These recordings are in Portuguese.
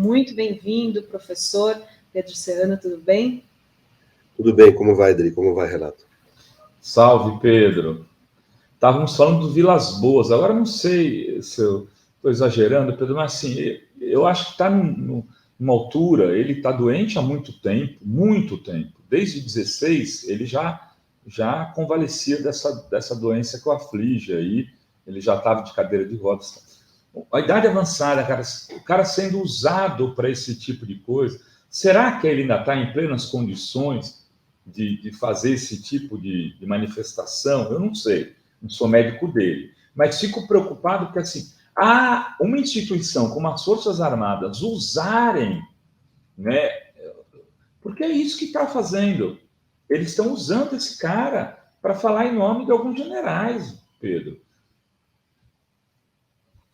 muito bem-vindo, professor Pedro Serrano, tudo bem? Tudo bem, como vai, Adri? Como vai, Renato? Salve, Pedro. Estávamos falando do Vilas Boas, agora não sei se eu estou exagerando, Pedro, mas assim, eu acho que está numa altura, ele está doente há muito tempo, desde 16 ele já convalescia dessa doença que o aflige aí, ele já estava de cadeira de rodas. A idade avançada, cara, o cara sendo usado para esse tipo de coisa, será que ele ainda está em plenas condições de fazer esse tipo de manifestação? Eu não sei, não sou médico dele, mas fico preocupado porque, assim, há uma instituição como as Forças Armadas usarem, né, porque é isso que está fazendo. Eles estão usando esse cara para falar em nome de alguns generais, Pedro.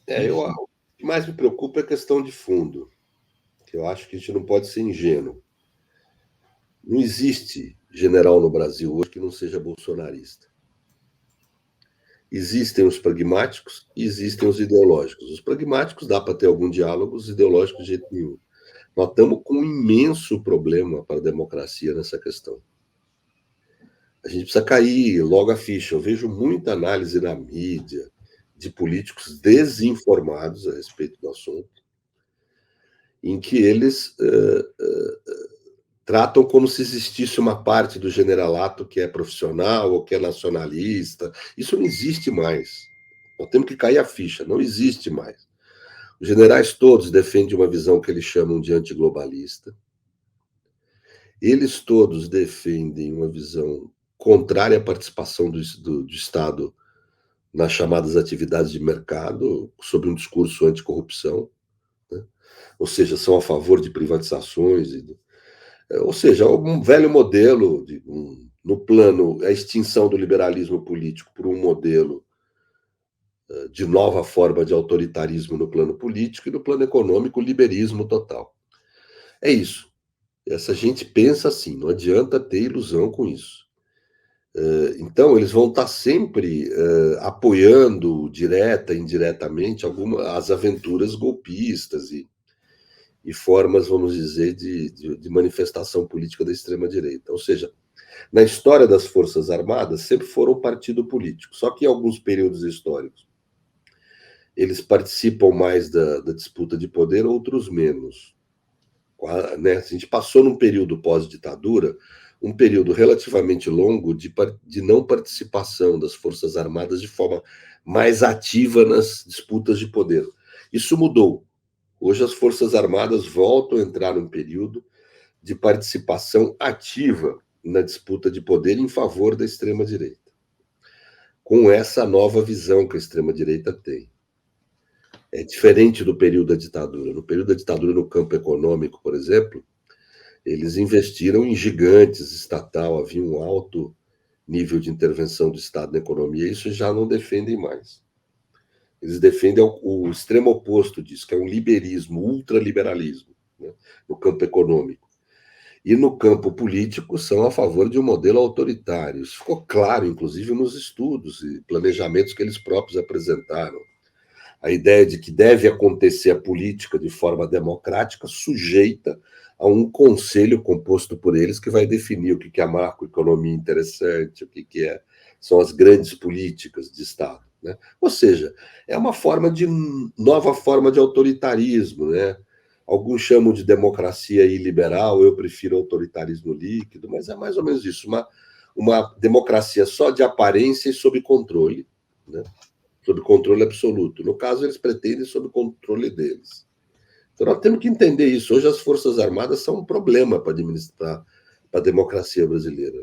O que mais me preocupa é a questão de fundo, que eu acho que a gente não pode ser ingênuo. Não existe general no Brasil hoje que não seja bolsonarista. Existem os pragmáticos e existem os ideológicos. Os pragmáticos dá para ter algum diálogo, os ideológicos de jeito nenhum. Nós estamos com um imenso problema para a democracia nessa questão. A gente precisa cair logo a ficha. Eu vejo muita análise na mídia de políticos desinformados a respeito do assunto, em que eles tratam como se existisse uma parte do generalato que é profissional ou que é nacionalista. Isso não existe mais. Nós temos que cair a ficha, não existe mais. Os generais todos defendem uma visão que eles chamam de antiglobalista. Eles todos defendem uma visão contrária à participação do Estado nas chamadas atividades de mercado, sob um discurso anticorrupção, né? Ou seja, são a favor de privatizações, ou seja, um velho modelo, no plano, a extinção do liberalismo político por um modelo de nova forma de autoritarismo no plano político e no plano econômico, liberismo total. É isso. Essa gente pensa assim, não adianta ter ilusão com isso. Então, eles vão estar sempre apoiando, direta e indiretamente, as aventuras golpistas e formas, vamos dizer, de manifestação política da extrema-direita. Ou seja, na história das Forças Armadas, sempre foram um partido político, só que em alguns períodos históricos eles participam mais da disputa de poder, outros menos. Né? A gente passou num período pós-ditadura, um período relativamente longo de não participação das Forças Armadas de forma mais ativa nas disputas de poder. Isso mudou. Hoje as Forças Armadas voltam a entrar num período de participação ativa na disputa de poder em favor da extrema-direita, com essa nova visão que a extrema-direita tem. É diferente do período da ditadura. No período da ditadura, no campo econômico, por exemplo, eles investiram em gigantes estatal, havia um alto nível de intervenção do Estado na economia, e isso já não defendem mais. Eles defendem o extremo oposto disso, que é um liberismo, ultraliberalismo, né, no campo econômico. E no campo político são a favor de um modelo autoritário. Isso ficou claro, inclusive, nos estudos e planejamentos que eles próprios apresentaram. A ideia de que deve acontecer a política de forma democrática, sujeita a um conselho composto por eles que vai definir o que é a macroeconomia interessante, o que são as grandes políticas de Estado, né? Ou seja, é uma nova forma de autoritarismo, né? Alguns chamam de democracia iliberal, eu prefiro autoritarismo líquido, mas é mais ou menos isso, uma democracia só de aparência e sob controle, né? Sob controle absoluto. No caso, eles pretendem sob controle deles. Então, nós temos que entender isso. Hoje, as Forças Armadas são um problema para administrar a democracia brasileira.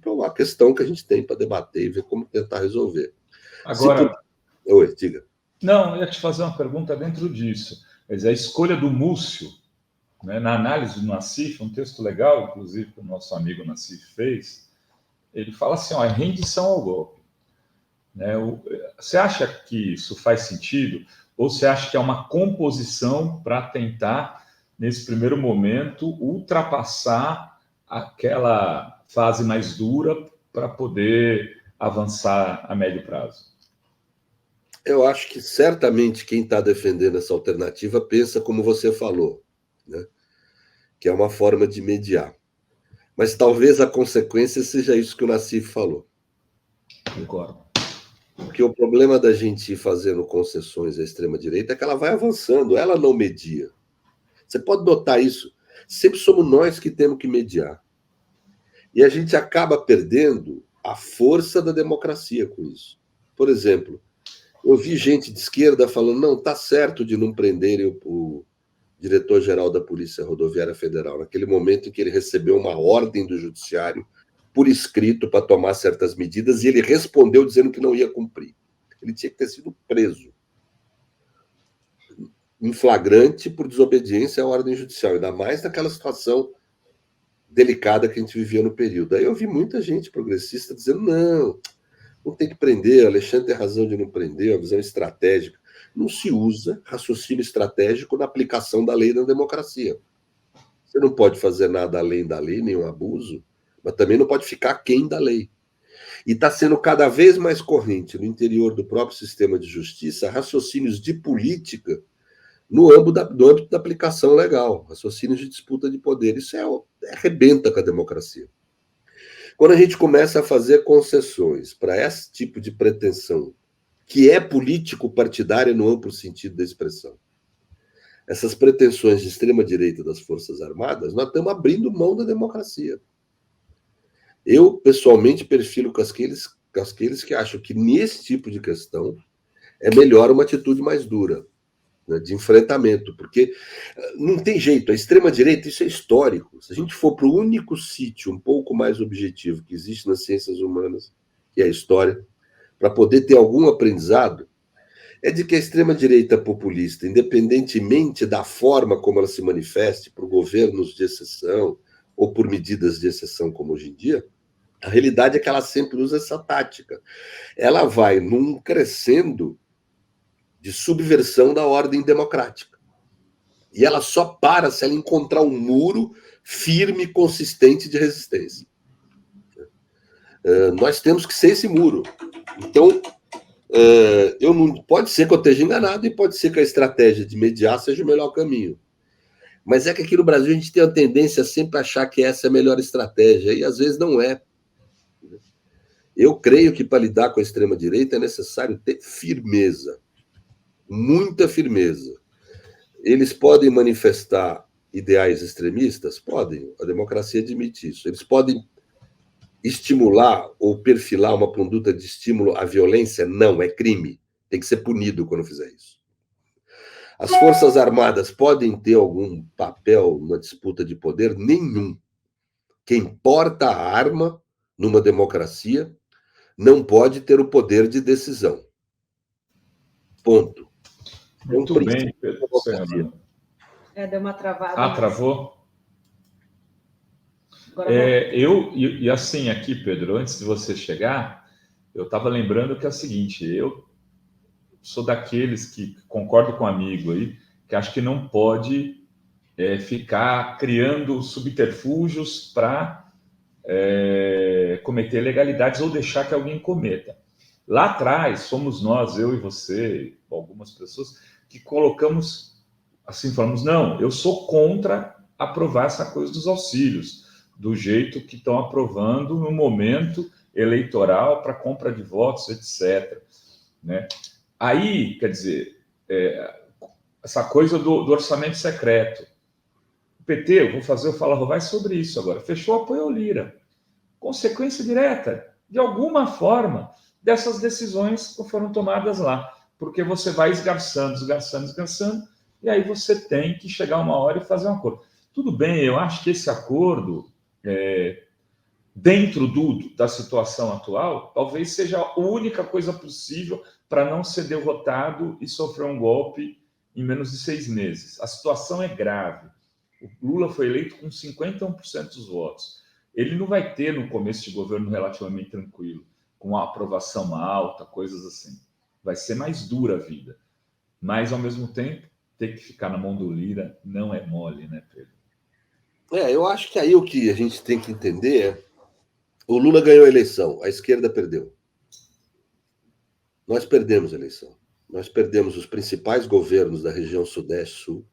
É uma questão que a gente tem para debater e ver como tentar resolver. Agora... Oi, diga. Não, eu ia te fazer uma pergunta dentro disso. Mas a escolha do Múcio, né, na análise do Nassif, um texto legal, inclusive, que o nosso amigo Nassif fez, ele fala assim, ó, rendição ao golpe. Né? Você acha que isso faz sentido? Ou você acha que é uma composição para tentar, nesse primeiro momento, ultrapassar aquela fase mais dura para poder avançar a médio prazo? Eu acho que certamente quem está defendendo essa alternativa pensa como você falou. né? Que é uma forma de mediar. Mas talvez a consequência seja isso que o Nassif falou. Concordo. Porque o problema da gente ir fazendo concessões à extrema-direita é que ela vai avançando, ela não media. Você pode notar isso. Sempre somos nós que temos que mediar. E a gente acaba perdendo a força da democracia com isso. Por exemplo, eu vi gente de esquerda falando, não, tá certo de não prenderem o diretor-geral da Polícia Rodoviária Federal, naquele momento em que ele recebeu uma ordem do judiciário por escrito para tomar certas medidas, e ele respondeu dizendo que não ia cumprir. Ele tinha que ter sido preso em flagrante por desobediência à ordem judicial, ainda mais naquela situação delicada que a gente vivia no período. Aí eu vi muita gente progressista dizendo, não tem que prender, Alexandre tem razão de não prender, a visão estratégica. Não se usa raciocínio estratégico na aplicação da lei na democracia. Você não pode fazer nada além da lei, nenhum abuso, mas também não pode ficar aquém da lei. E está sendo cada vez mais corrente no interior do próprio sistema de justiça raciocínios de política no âmbito da aplicação legal, raciocínios de disputa de poder. Isso arrebenta com a democracia. Quando a gente começa a fazer concessões para esse tipo de pretensão, que é político-partidária no amplo sentido da expressão, essas pretensões de extrema-direita das Forças Armadas, nós estamos abrindo mão da democracia. Eu, pessoalmente, perfilo com aqueles que acham que, nesse tipo de questão, é melhor uma atitude mais dura, né, de enfrentamento, porque não tem jeito, a extrema-direita, isso é histórico. Se a gente for para o único sítio um pouco mais objetivo que existe nas ciências humanas, que é a história, para poder ter algum aprendizado, é de que a extrema-direita populista, independentemente da forma como ela se manifeste por governos de exceção ou por medidas de exceção como hoje em dia, a realidade é que ela sempre usa essa tática. Ela vai num crescendo de subversão da ordem democrática. E ela só para se ela encontrar um muro firme e consistente de resistência. Nós temos que ser esse muro. Então, pode ser que eu esteja enganado e pode ser que a estratégia de mediar seja o melhor caminho. Mas é que aqui no Brasil a gente tem a tendência a sempre achar que essa é a melhor estratégia, e às vezes não é. Eu creio que para lidar com a extrema-direita é necessário ter firmeza, muita firmeza. Eles podem manifestar ideais extremistas? Podem, a democracia admite isso. Eles podem estimular ou perfilar uma conduta de estímulo à violência? Não, é crime. Tem que ser punido quando fizer isso. As Forças Armadas podem ter algum papel na disputa de poder? Nenhum. Quem porta a arma numa democracia não pode ter o poder de decisão. Ponto. Muito bem, Pedro. Deu uma travada. Ah, travou? E assim, aqui, Pedro, antes de você chegar, eu estava lembrando que é o seguinte, eu sou daqueles que concordo com um amigo aí, que acho que não pode ficar criando subterfúgios para cometer ilegalidades ou deixar que alguém cometa. Lá atrás, somos nós, eu e você, algumas pessoas, que colocamos, assim, falamos, não, eu sou contra aprovar essa coisa dos auxílios, do jeito que estão aprovando no momento eleitoral para compra de votos, etc. Né? Aí, quer dizer, essa coisa do orçamento secreto. O PT, eu vou fazer o Fala Rovai sobre isso agora, fechou o apoio ao Lira. Consequência direta, de alguma forma, dessas decisões que foram tomadas lá. Porque você vai esgarçando, e aí você tem que chegar uma hora e fazer um acordo. Tudo bem, eu acho que esse acordo, dentro da situação atual, talvez seja a única coisa possível para não ser derrotado e sofrer um golpe em menos de 6 meses. A situação é grave. O Lula foi eleito com 51% dos votos. Ele não vai ter, no começo de governo, relativamente tranquilo, com a aprovação alta, coisas assim. Vai ser mais dura a vida. Mas, ao mesmo tempo, ter que ficar na mão do Lira não é mole, né, Pedro? Eu acho que aí o que a gente tem que entender é: o Lula ganhou a eleição, a esquerda perdeu. Nós perdemos a eleição. Nós perdemos os principais governos da região Sudeste-Sul.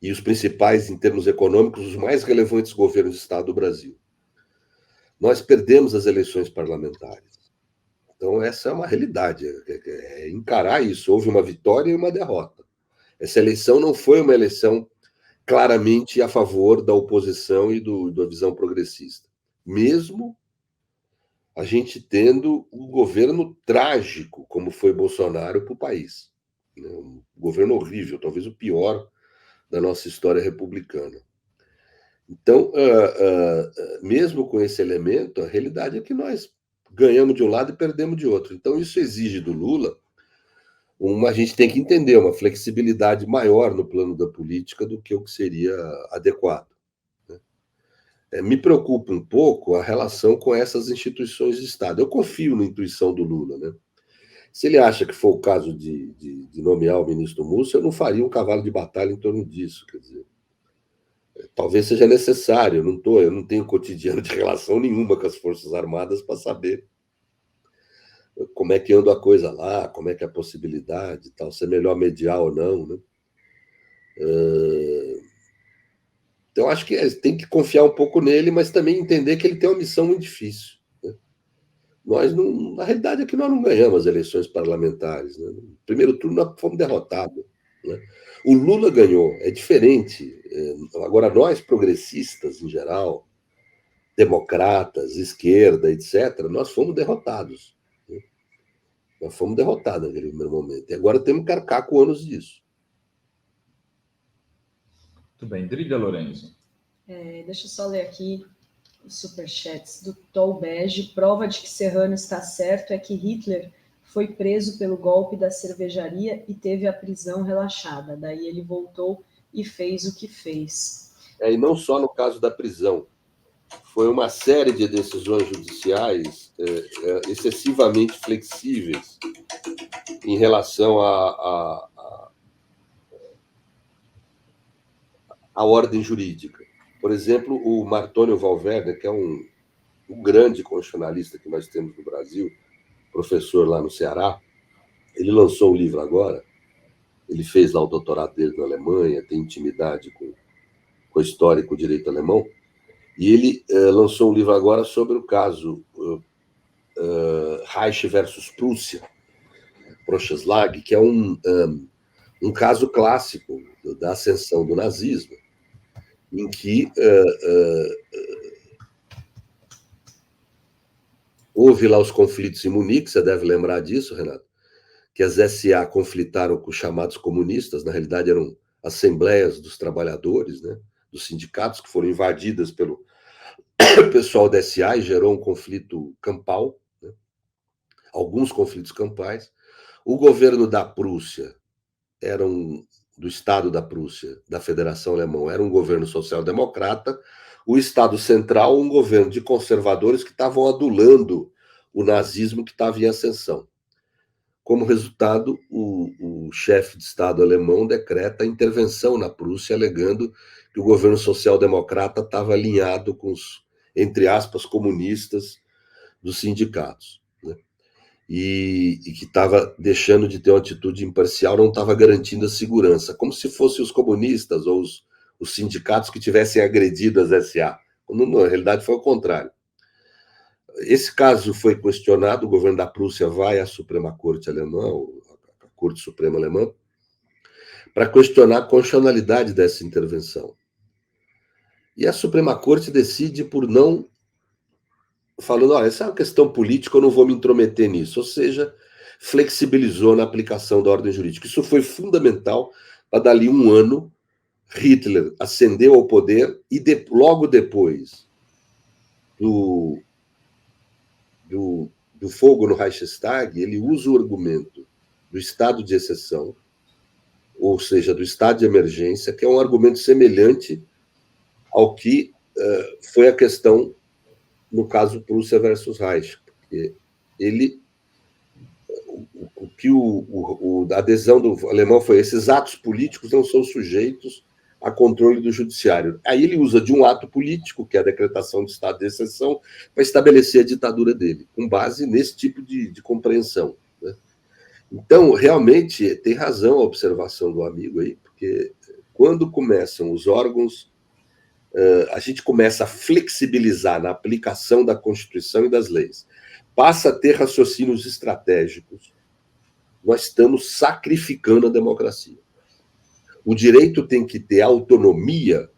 e os principais, em termos econômicos, os mais relevantes governos de Estado do Brasil. Nós perdemos as eleições parlamentares. Então, essa é uma realidade, é encarar isso. Houve uma vitória e uma derrota. Essa eleição não foi uma eleição claramente a favor da oposição e da visão progressista. Mesmo a gente tendo um governo trágico, como foi Bolsonaro para o país. Um governo horrível, talvez o pior da nossa história republicana. Então, mesmo com esse elemento, a realidade é que nós ganhamos de um lado e perdemos de outro. Então, isso exige do Lula a gente tem que entender uma flexibilidade maior no plano da política do que o que seria adequado. Me preocupa um pouco a relação com essas instituições de Estado. Eu confio na intuição do Lula, né? Se ele acha que foi o caso de nomear o ministro Múcio, eu não faria um cavalo de batalha em torno disso. Quer dizer, talvez seja necessário. Eu não tenho cotidiano de relação nenhuma com as Forças Armadas para saber como é que anda a coisa lá, como é que é a possibilidade, tal, se é melhor mediar ou não, né? Então, acho que tem que confiar um pouco nele, mas também entender que ele tem uma missão muito difícil. Né? Na realidade, é que nós não ganhamos as eleições parlamentares. Né? No primeiro turno, nós fomos derrotados. Né? O Lula ganhou, é diferente. Agora, nós, progressistas em geral, democratas, esquerda, etc., nós fomos derrotados. Nós fomos derrotados naquele primeiro momento. E agora temos que arcar com anos disso. Muito bem. Driga Lorenzo. Deixa eu só ler aqui os superchats do Tol Bege. Prova de que Serrano está certo é que Hitler foi preso pelo golpe da cervejaria e teve a prisão relaxada. Daí ele voltou e fez o que fez. E não só no caso da prisão. Foi uma série de decisões judiciais excessivamente flexíveis em relação à ordem jurídica. Por exemplo, o Martônio Valverde, que é um grande constitucionalista que nós temos no Brasil, professor lá no Ceará, ele lançou um livro agora, ele fez lá o doutorado dele na Alemanha, tem intimidade com a história e com o direito alemão, e ele lançou um livro agora sobre o caso Reich versus Prússia, Preußenschlag, que é um caso clássico da ascensão do nazismo, em que houve lá os conflitos em Munique, você deve lembrar disso, Renato, que as SA conflitaram com os chamados comunistas, na realidade eram assembleias dos trabalhadores, né, dos sindicatos, que foram invadidas pelo pessoal da SA e gerou um conflito campal, né, alguns conflitos campais. O governo da Prússia do Estado da Prússia, da Federação Alemã, era um governo social-democrata, o Estado Central, um governo de conservadores que estavam adulando o nazismo que estava em ascensão. Como resultado, o chefe de Estado alemão decreta a intervenção na Prússia, alegando que o governo social-democrata estava alinhado com os, entre aspas, comunistas dos sindicatos, né? E que estava deixando de ter uma atitude imparcial, não estava garantindo a segurança, como se fossem os comunistas ou os sindicatos que tivessem agredido as SA. Na realidade, foi o contrário. Esse caso foi questionado, o governo da Prússia vai à Suprema Corte Alemã, a Corte Suprema Alemã, para questionar a constitucionalidade dessa intervenção. E a Suprema Corte decide por não, falando, olha, essa é uma questão política, eu não vou me intrometer nisso, ou seja, flexibilizou na aplicação da ordem jurídica. Isso foi fundamental para, dali um ano, Hitler ascendeu ao poder e logo depois do fogo no Reichstag, ele usa o argumento do estado de exceção, ou seja, do estado de emergência, que é um argumento semelhante ao que foi a questão no caso Prússia versus Reich, porque a adesão do alemão foi: esses atos políticos não são sujeitos a controle do judiciário. Aí ele usa de um ato político, que é a decretação de estado de exceção, para estabelecer a ditadura dele, com base nesse tipo de compreensão, né? Então, realmente, tem razão a observação do amigo aí, porque quando começam os órgãos, a gente começa a flexibilizar na aplicação da Constituição e das leis, passa a ter raciocínios estratégicos, nós estamos sacrificando a democracia. O direito tem que ter autonomia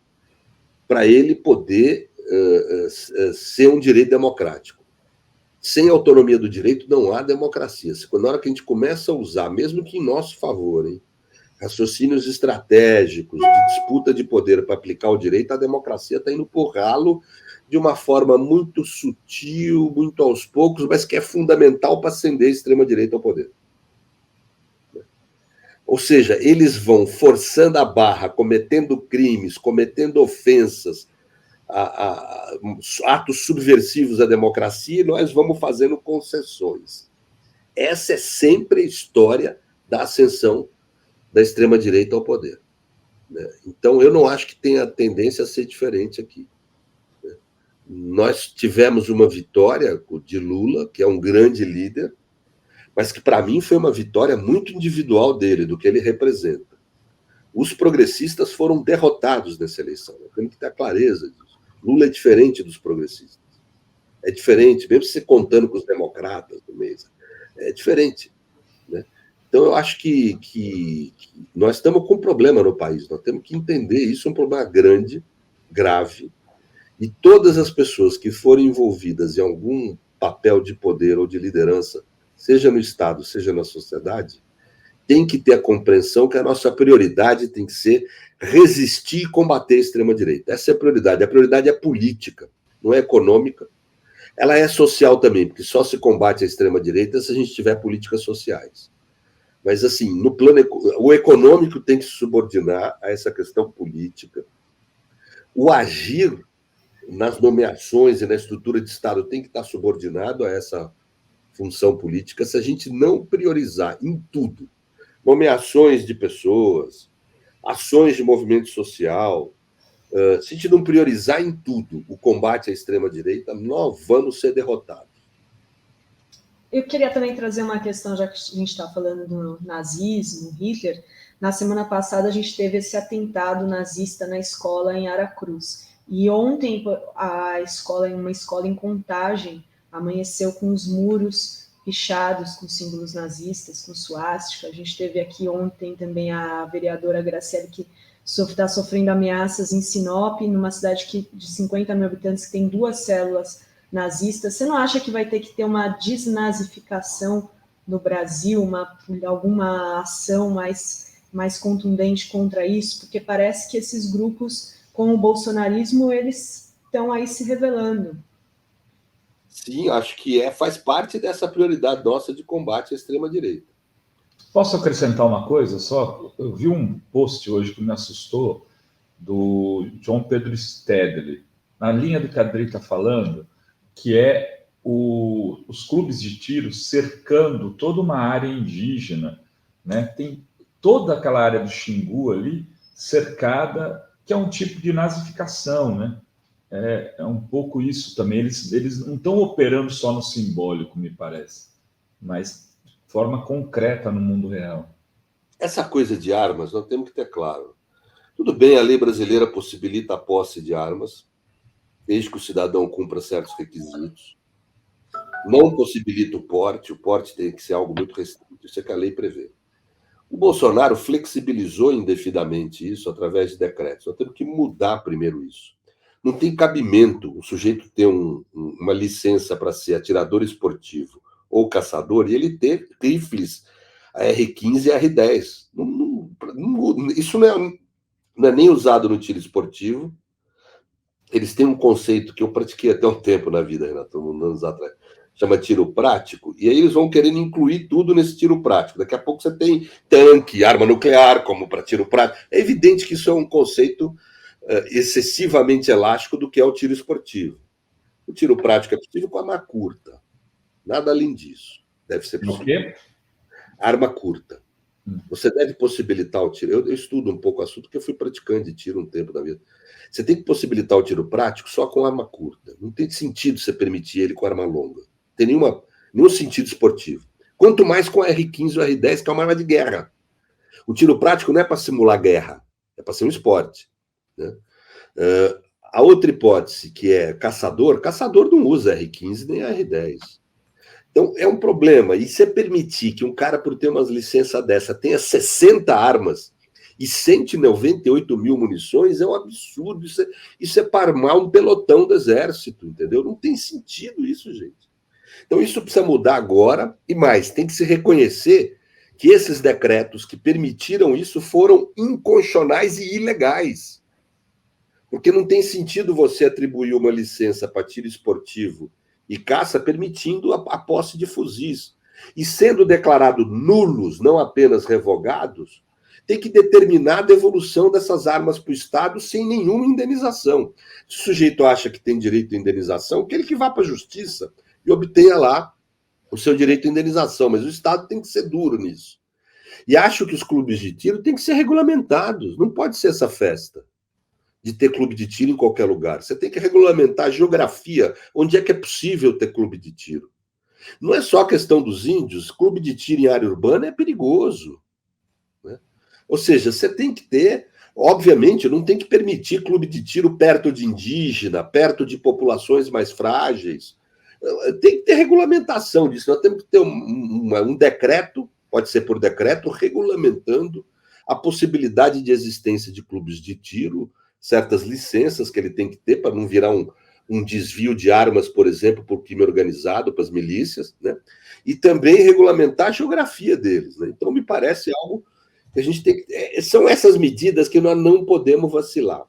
para ele poder ser um direito democrático. Sem autonomia do direito não há democracia. Na hora que a gente começa a usar, mesmo que em nosso favor, raciocínios estratégicos, de disputa de poder para aplicar o direito, a democracia está indo por ralo de uma forma muito sutil, muito aos poucos, mas que é fundamental para ascender a extrema-direita ao poder. Ou seja, eles vão forçando a barra, cometendo crimes, cometendo ofensas, atos subversivos à democracia, e nós vamos fazendo concessões. Essa é sempre a história da ascensão da extrema-direita ao poder. Então, eu não acho que tenha tendência a ser diferente aqui. Nós tivemos uma vitória de Lula, que é um grande líder, mas que, para mim, foi uma vitória muito individual dele, do que ele representa. Os progressistas foram derrotados nessa eleição. Temos que ter a clareza disso. Lula é diferente dos progressistas. É diferente, mesmo você contando com os democratas do mês. É diferente. Né? Então, eu acho que nós estamos com um problema no país. Nós temos que entender isso, é um problema grande, grave, e todas as pessoas que forem envolvidas em algum papel de poder ou de liderança, seja no Estado, seja na sociedade, tem que ter a compreensão que a nossa prioridade tem que ser resistir e combater a extrema-direita. Essa é a prioridade. A prioridade é política, não é econômica. Ela é social também, porque só se combate a extrema-direita se a gente tiver políticas sociais. Mas, assim, no plano o econômico tem que se subordinar a essa questão política. O agir nas nomeações e na estrutura de Estado tem que estar subordinado a essa função política. Se a gente não priorizar em tudo, nomeações de pessoas, ações de movimento social, se a gente não priorizar em tudo o combate à extrema-direita, nós vamos ser derrotados. Eu queria também trazer uma questão, já que a gente está falando do nazismo, Hitler. Na semana passada, a gente teve esse atentado nazista na escola em Aracruz. E ontem, uma escola em Contagem, amanheceu com os muros pichados com símbolos nazistas, com suástica. A gente teve aqui ontem também a vereadora Graciele, que está sofrendo ameaças em Sinop, numa cidade de 50 mil habitantes, que tem 2 células nazistas. Você não acha que vai ter que ter uma desnazificação no Brasil, alguma ação mais contundente contra isso? Porque parece que esses grupos, com o bolsonarismo, eles estão aí se revelando. Sim, acho que faz parte dessa prioridade nossa de combate à extrema-direita. Posso acrescentar uma coisa só? Eu vi um post hoje que me assustou, do João Pedro Stedley, na linha do que a Adri está falando, que é os clubes de tiro cercando toda uma área indígena, né? Tem toda aquela área do Xingu ali cercada, que é um tipo de nazificação, né? É um pouco isso também. Eles não estão operando só no simbólico, me parece, mas de forma concreta no mundo real. Essa coisa de armas, nós temos que ter claro. Tudo bem, a lei brasileira possibilita a posse de armas, desde que o cidadão cumpra certos requisitos. Não possibilita o porte tem que ser algo muito restrito, isso é que a lei prevê. O Bolsonaro flexibilizou indevidamente isso através de decretos. Nós temos que mudar primeiro isso. Não tem cabimento o sujeito ter uma licença para ser atirador esportivo ou caçador e ele ter rifles a R15 e a R10. Isso não é nem usado no tiro esportivo. Eles têm um conceito que eu pratiquei até um tempo na vida, Renato, anos atrás, chama tiro prático, e aí eles vão querendo incluir tudo nesse tiro prático. Daqui a pouco você tem tanque, arma nuclear, como para tiro prático. É evidente que isso é um conceito excessivamente elástico do que é o tiro esportivo. O tiro prático é possível com arma curta. Nada além disso. Deve ser possível. O quê? Arma curta. Você deve possibilitar o tiro. Eu estudo um pouco o assunto, porque eu fui praticante de tiro um tempo da vida. Você tem que possibilitar o tiro prático só com arma curta. Não tem sentido você permitir ele com arma longa. Não tem nenhum sentido esportivo. Quanto mais com a R15 ou R10, que é uma arma de guerra. O tiro prático não é para simular guerra. é para ser um esporte. Né? A outra hipótese, que é caçador não usa R15 nem R10. Então, é um problema. E se permitir que um cara, por ter uma licença dessa, tenha 60 armas e 198 mil munições, é um absurdo. Isso é para armar um pelotão do exército, entendeu? Não tem sentido isso, gente. Então, isso precisa mudar agora. E mais, tem que se reconhecer que esses decretos que permitiram isso foram inconstitucionais e ilegais. Porque não tem sentido você atribuir uma licença para tiro esportivo e caça permitindo a posse de fuzis. E sendo declarados nulos, não apenas revogados, tem que determinar a devolução dessas armas para o Estado sem nenhuma indenização. Se o sujeito acha que tem direito à indenização, que ele que vá para a justiça e obtenha lá o seu direito à indenização. Mas o Estado tem que ser duro nisso. E acho que os clubes de tiro têm que ser regulamentados. Não pode ser essa festa de ter clube de tiro em qualquer lugar. Você tem que regulamentar a geografia, onde é que é possível ter clube de tiro. Não é só a questão dos índios, clube de tiro em área urbana é perigoso. Né? Ou seja, você tem que ter, obviamente, não tem que permitir clube de tiro perto de indígena, perto de populações mais frágeis. Tem que ter regulamentação disso. Nós temos que ter um decreto, pode ser por decreto, regulamentando a possibilidade de existência de clubes de tiro, certas licenças que ele tem que ter para não virar um desvio de armas, por exemplo, por crime organizado, para as milícias, né? E também regulamentar a geografia deles. Né? Então, me parece algo que a gente tem que... São essas medidas que nós não podemos vacilar.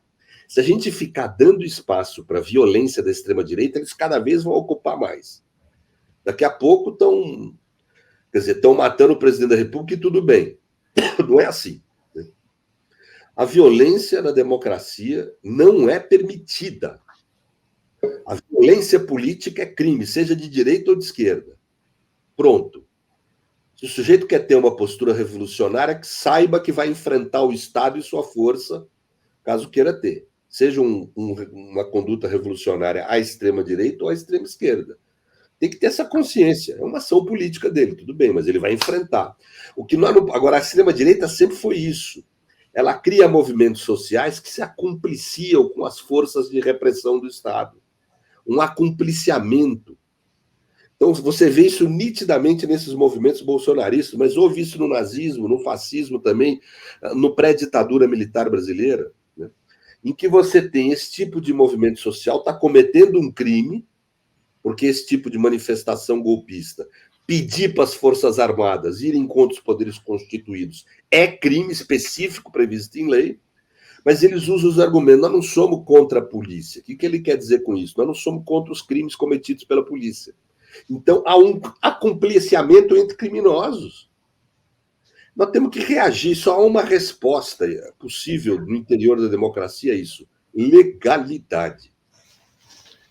Se a gente ficar dando espaço para a violência da extrema-direita, eles cada vez vão ocupar mais. Daqui a pouco estão matando o presidente da República e tudo bem. Não é assim. A violência na democracia não é permitida. A violência política é crime, seja de direita ou de esquerda. Pronto. Se o sujeito quer ter uma postura revolucionária, que saiba que vai enfrentar o Estado e sua força, caso queira ter. Seja uma conduta revolucionária à extrema-direita ou à extrema-esquerda. Tem que ter essa consciência. É uma ação política dele, tudo bem, mas ele vai enfrentar. Agora, a extrema-direita sempre foi isso. Ela cria movimentos sociais que se acumpliciam com as forças de repressão do Estado. Um acumpliciamento. Então, você vê isso nitidamente nesses movimentos bolsonaristas, mas houve isso no nazismo, no fascismo também, no pré-ditadura militar brasileira, né? Em que você tem esse tipo de movimento social, está cometendo um crime, porque esse tipo de manifestação golpista, pedir para as Forças Armadas irem contra os poderes constituídos, é crime específico previsto em lei, mas eles usam os argumentos, nós não somos contra a polícia. O que ele quer dizer com isso? Nós não somos contra os crimes cometidos pela polícia. Então, há um acompliciamento entre criminosos. Nós temos que reagir, só há uma resposta possível no interior da democracia a isso: legalidade.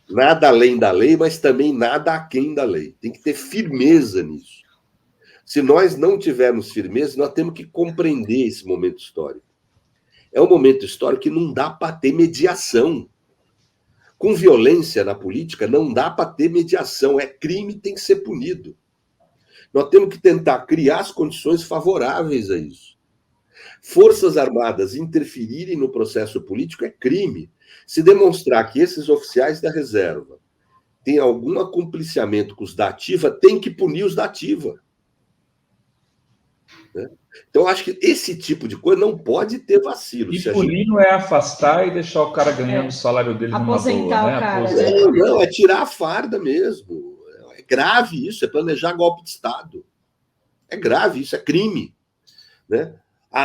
Nada além da lei, mas também nada aquém da lei. Tem que ter firmeza nisso. Se nós não tivermos firmeza, nós temos que compreender esse momento histórico. É um momento histórico que não dá para ter mediação. Com violência na política, não dá para ter mediação. É crime, tem que ser punido. Nós temos que tentar criar as condições favoráveis a isso. Forças Armadas interferirem no processo político é crime. Se demonstrar que esses oficiais da reserva têm algum acompliciamento com os da ativa, tem que punir os da ativa. Né? Então, eu acho que esse tipo de coisa não pode ter vacilo. E punir não é afastar e deixar o cara ganhando o salário dele numa boa, aposentar o cara. Não, é tirar a farda mesmo. É grave isso, é planejar golpe de Estado. É grave isso, é crime. Né?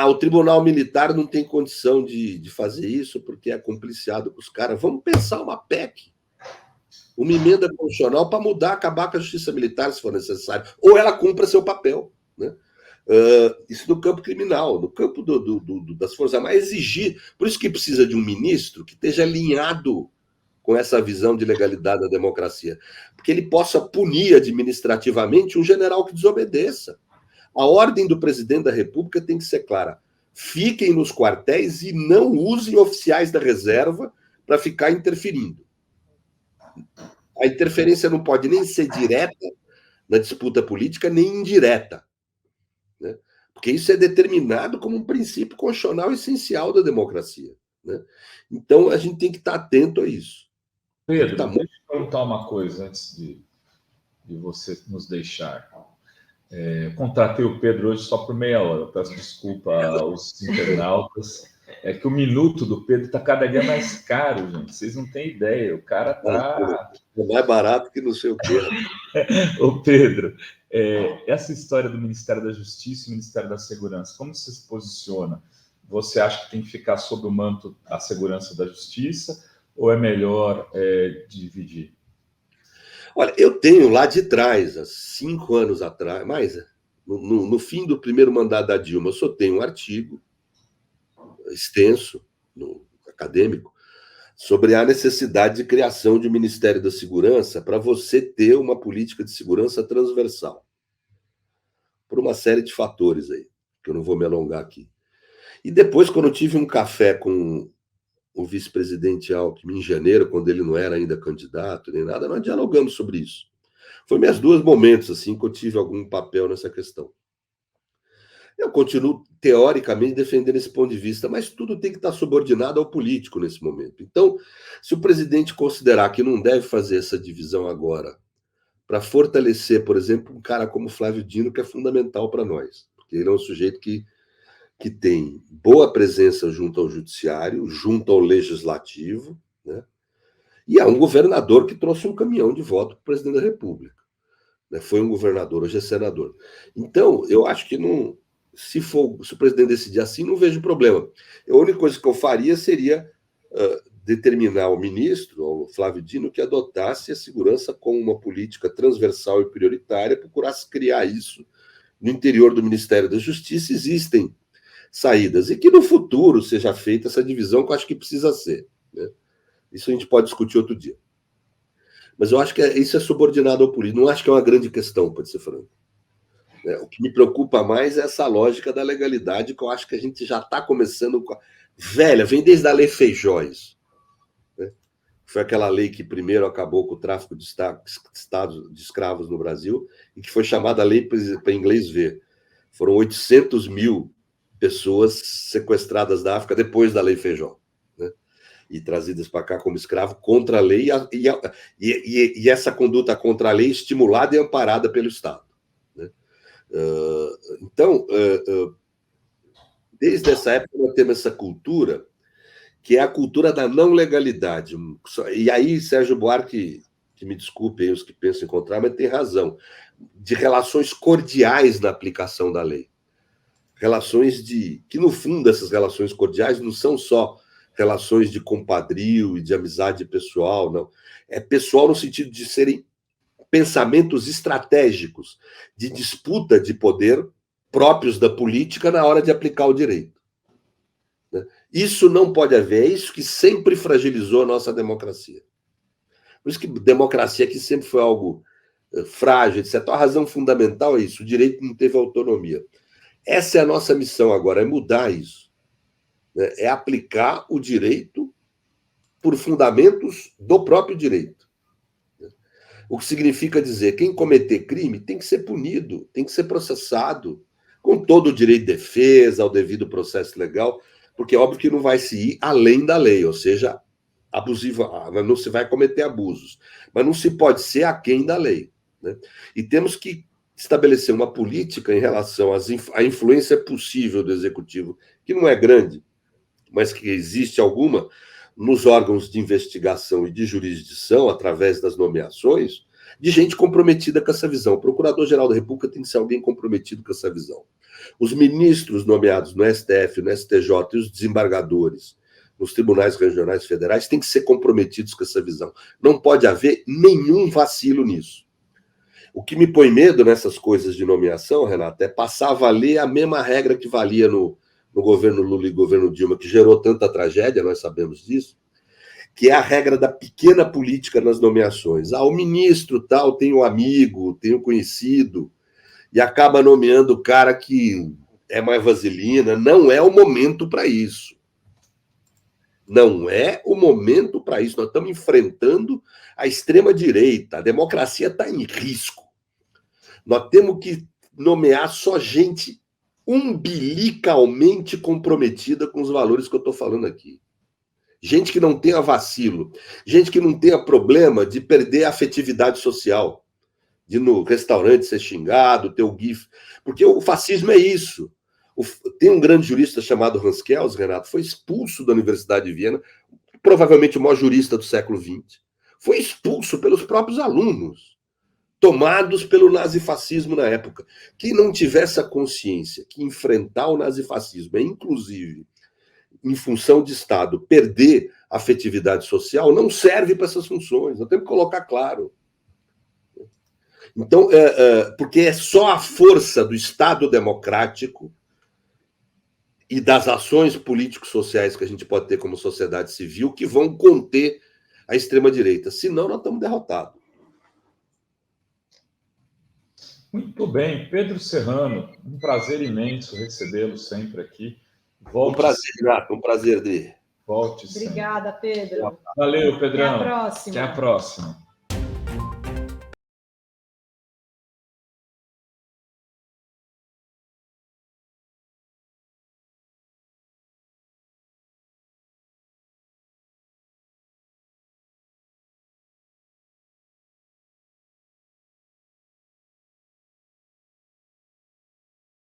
O Tribunal Militar não tem condição de fazer isso porque é compliciado com os caras. Vamos pensar uma PEC, uma emenda constitucional para mudar, acabar com a justiça militar, se for necessário. Ou ela cumpra seu papel. Né? Isso no campo criminal, no campo das Forças Armadas, exigir. Por isso que precisa de um ministro que esteja alinhado com essa visão de legalidade da democracia. Porque ele possa punir administrativamente um general que desobedeça. A ordem do presidente da República tem que ser clara. Fiquem nos quartéis e não usem oficiais da reserva para ficar interferindo. A interferência não pode nem ser direta na disputa política, nem indireta. Né? porque isso é determinado como um princípio constitucional essencial da democracia, né? Então, a gente tem que estar atento a isso. Pedro, deixa eu perguntar uma coisa antes de você nos deixar. Contratei o Pedro hoje só por meia hora. Eu peço desculpa aos internautas. É que o minuto do Pedro está cada dia mais caro, gente. Vocês não têm ideia. O cara está... É mais barato que não sei o quê. Ô, Pedro, essa história do Ministério da Justiça e do Ministério da Segurança, como você se posiciona? Você acha que tem que ficar sob o manto a segurança da Justiça ou é melhor dividir? Olha, eu tenho lá de trás, há 5 anos atrás, mais no fim do primeiro mandato da Dilma, eu só tenho um artigo extenso, acadêmico, sobre a necessidade de criação de um Ministério da Segurança para você ter uma política de segurança transversal. Por uma série de fatores aí, que eu não vou me alongar aqui. E depois, quando eu tive um café com o vice-presidente Alckmin em janeiro, quando ele não era ainda candidato nem nada, nós dialogamos sobre isso. Foi meus 2 momentos assim que eu tive algum papel nessa questão. Eu continuo, teoricamente, defendendo esse ponto de vista, mas tudo tem que estar subordinado ao político nesse momento. Então, se o presidente considerar que não deve fazer essa divisão agora, para fortalecer, por exemplo, um cara como Flávio Dino, que é fundamental para nós, porque ele é um sujeito que tem boa presença junto ao judiciário, junto ao legislativo, né? E é um governador que trouxe um caminhão de voto para o presidente da República, né? Foi um governador, hoje é senador. Então, eu acho que não, se o presidente decidir assim, não vejo problema. A única coisa que eu faria seria determinar ao ministro, ao Flávio Dino, que adotasse a segurança como uma política transversal e prioritária, procurasse criar isso no interior do Ministério da Justiça. Existem saídas, e que no futuro seja feita essa divisão, que eu acho que precisa ser, né? Isso a gente pode discutir outro dia. Mas eu acho que isso é subordinado ao político. Não acho que é uma grande questão, pode ser franco. O que me preocupa mais é essa lógica da legalidade, que eu acho que a gente já está começando com velha, vem desde a Lei Feijós, né? Foi aquela lei que primeiro acabou com o tráfico de escravos no Brasil e que foi chamada Lei para inglês ver. Foram 800 mil pessoas sequestradas da África depois da Lei Feijó, né? E trazidas para cá como escravo contra a lei, e essa conduta contra a lei estimulada e amparada pelo Estado, né? Então, desde essa época nós temos essa cultura, que é a cultura da não legalidade. E aí, Sérgio Buarque, que me desculpem os que pensam em contrário, mas tem razão, de relações cordiais na aplicação da lei. Relações que, no fundo, essas relações cordiais não são só relações de compadrio e de amizade pessoal, não. É pessoal no sentido de serem pensamentos estratégicos de disputa de poder próprios da política na hora de aplicar o direito, né? Isso não pode haver, é isso que sempre fragilizou a nossa democracia. Por isso que democracia aqui sempre foi algo frágil, etc. A razão fundamental é isso, o direito não teve autonomia. Essa é a nossa missão agora, é mudar isso, né? É aplicar o direito por fundamentos do próprio direito. O que significa dizer, quem cometer crime tem que ser punido, tem que ser processado, com todo o direito de defesa, ao devido processo legal, porque é óbvio que não vai se ir além da lei, ou seja, abusiva, não se vai cometer abusos, mas não se pode ser aquém da lei, né? E temos que estabelecer uma política em relação à influência possível do executivo, que não é grande, mas que existe alguma, nos órgãos de investigação e de jurisdição, através das nomeações, de gente comprometida com essa visão. O Procurador-Geral da República tem que ser alguém comprometido com essa visão. Os ministros nomeados no STF, no STJ e os desembargadores nos tribunais regionais federais têm que ser comprometidos com essa visão. Não pode haver nenhum vacilo nisso. O que me põe medo nessas coisas de nomeação, Renato, é passar a valer a mesma regra que valia no governo Lula e governo Dilma, que gerou tanta tragédia, nós sabemos disso, que é a regra da pequena política nas nomeações. O ministro tal tem um amigo, tem um conhecido, e acaba nomeando o cara que é mais vaselina. Não é o momento para isso. Não é o momento para isso. Nós estamos enfrentando a extrema-direita. A democracia está em risco. Nós temos que nomear só gente umbilicalmente comprometida com os valores que eu estou falando aqui. Gente que não tenha vacilo, gente que não tenha problema de perder a afetividade social, de ir no restaurante ser xingado, ter o GIF, porque o fascismo é isso. Tem um grande jurista chamado Hans Kelsen, Renato, foi expulso da Universidade de Viena, provavelmente o maior jurista do século XX, foi expulso pelos próprios alunos, tomados pelo nazifascismo na época. Quem não tivesse a consciência que enfrentar o nazifascismo é, inclusive, em função de Estado, perder a afetividade social, não serve para essas funções. Nós temos que colocar claro. Então, porque é só a força do Estado democrático e das ações político-sociais que a gente pode ter como sociedade civil que vão conter a extrema-direita. Senão, nós estamos derrotados. Muito bem. Pedro Serrano, um prazer imenso recebê-lo sempre aqui. Volte Um prazer, Renato. Um prazer de... Volte sempre. Obrigada, Pedro. Valeu, Pedrão. Até a próxima. Até a próxima.